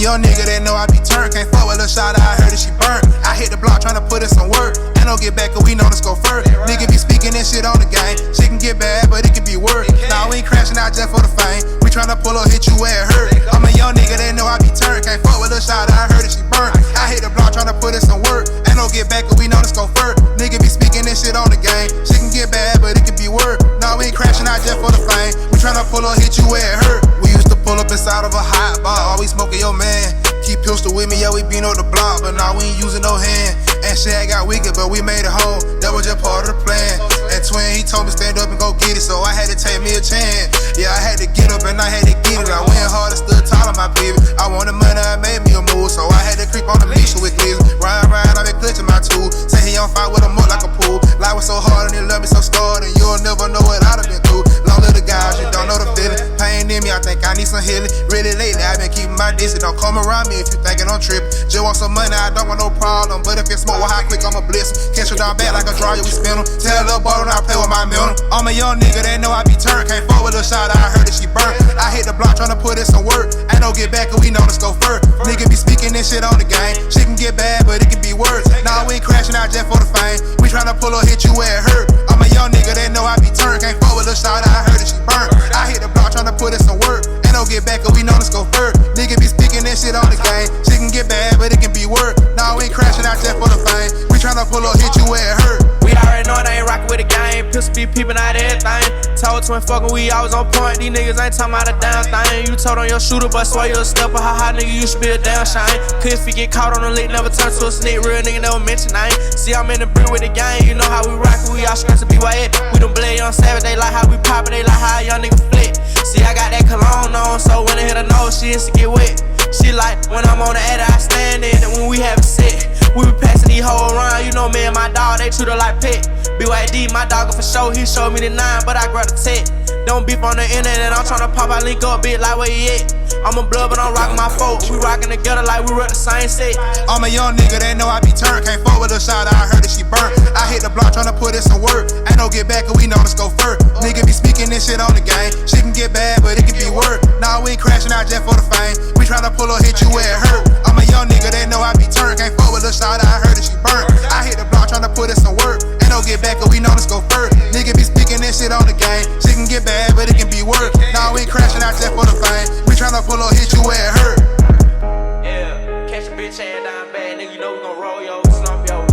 young nigga that know I be turned. Can't fuck with a shot, I heard that she burnt. I hit the block tryna put in some work. Ain't no get back, cause we know this go first. Nigga be speaking this shit on the game. She can get bad, but it can be worse. Nah, we ain't crashing out just for the fame. We tryna pull up, hit you where it hurt. I'm a young nigga that know I be turned. Can't fuck with a shot, I heard that she burnt. I hit the block tryna put in some work. Ain't no get back, cause we know this go first. Nigga be speaking this shit on the game. She can get bad, but it can be worse. Nah, we ain't crashing out just for the fame. We tryna pull up, hit you where it hurt. We used to pull up inside of a hot bar, always smoking your man. Keep pistol with me, yeah, we been on the block, but nah, we ain't using no hand. And shit got wicked, but we made it home. That was just part of the plan. And twin, he told me stand up and go get it, so I had to take me a chance. Yeah, I had to get up and I had to get it. I went hard and stood tall on my baby. I wanted money, I made me a move, so I had to creep on the mission with Cleveland. Ryan, I been clutching my tool. Say he on fire with a mud like a pool. Life was so hard and he love me so scarred, and you'll never know what I'd have been through. Long little guys, you don't know the feeling. Pain in me, I think I need some healing. Really lately, I've been keeping my distance. Don't come around me if you thinking I'm tripping. Just want some money, I don't want no problem. But if you smoke, well, how quick I'ma blitz 'em. Catch you down bad like a draw, yeah, we spin 'em. Tell a little boy when I play with my mental. I'm a young nigga that know I be turned. Can't fuck with a shot, I heard that she burnt. I hit the block tryna put in some work. Ain't no get back, cause we know this go first. Nigga be speaking this shit on the game. She can get bad, but it can be worse. Nah, we ain't crashing out just for the fame. We tryna pull up, hit you where it hurt. I'm a young nigga that know I be turned. Can't fuck with a shot, I heard that she burnt. I hit the block tryna put in some work. Ain't no get back, cause we know this go first. Nigga be speaking this shit on the game. She can get bad, but it can be worse. Nah, we ain't crashing out just for the fame. We tryna pull up, hit you where it hurt. We already know they ain't rockin' with the game. Pistol be peeping out everything. Told twin fuckin', we always on point. These niggas ain't talking about a damn thing. You told on your shooter, but swear you a stepper. Ha ha, nigga, you should be a damn shine. Cause if you get caught on the lick, never turn to a snake. Real nigga never mention name. See, I'm in the brew with the gang. You know how we rockin', we all stressed to BYS. We done blade on savage, they like how we poppin', they like how a young nigga flick. See, I got that cologne on, so when I hit her nose, she is to get wet. She like, when I'm on the edit, I stand in, and when we have a set, we be passing these hoes around. You know me and my dog, they treat her like pet. BYD, my dog for sure, he showed me the 9, but I grabbed the 10. Don't beef on the internet, I'm tryna pop, I link up, bitch, like where he at. I'm a blood, but I'm rockin' my folk. We rockin' together like we rep the same set. I'm a young nigga that know I be turned. Can't fuck with a shot, I heard that she burnt. I hit the block tryna put in some work. Ain't no get back, cause we know this go first. Nigga be speaking this shit on the game. She can get bad, but it can be worse. Nah, we ain't crashing out just for the fame. We tryna pull up, hit you where it hurt. I'm a young nigga that know I be turned. Can't fuck with a shot, I heard that she burnt. I hit the block tryna put in some work. Ain't no get back, cause we know this go first. Nigga be speaking this shit on the game. She can get bad, but it can be worse. Nah, we ain't crashing out just for the fame. We tryna pull up, hit you where it hurt. Yeah, catch a bitch hand down bad, nigga, you know we gon' roll yo, slump yo.